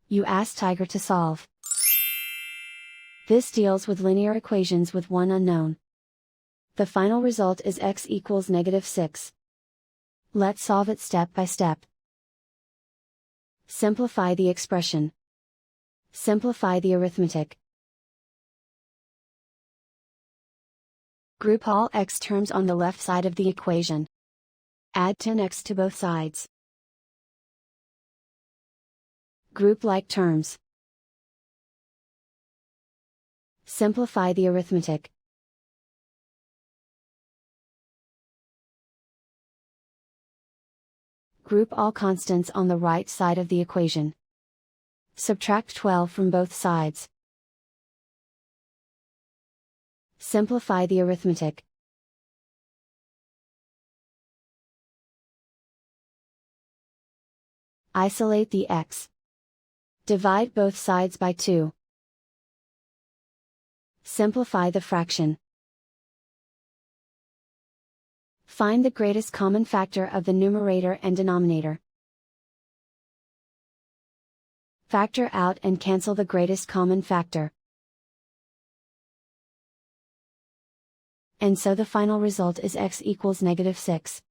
You ask Tiger to solve. This deals with linear equations with one unknown. The final result is x equals -6. Let's solve it step by step. Simplify the expression. Simplify the arithmetic. Group all x terms on the left side of the equation. Add 10x to both sides. Group like terms. Simplify the arithmetic. Group all constants on the right side of the equation. Subtract 12 from both sides. Simplify the arithmetic. Isolate the x. Divide both sides by 2. Simplify the fraction. Find the greatest common factor of the numerator and denominator. Factor out and cancel the greatest common factor. And so the final result is x equals -6.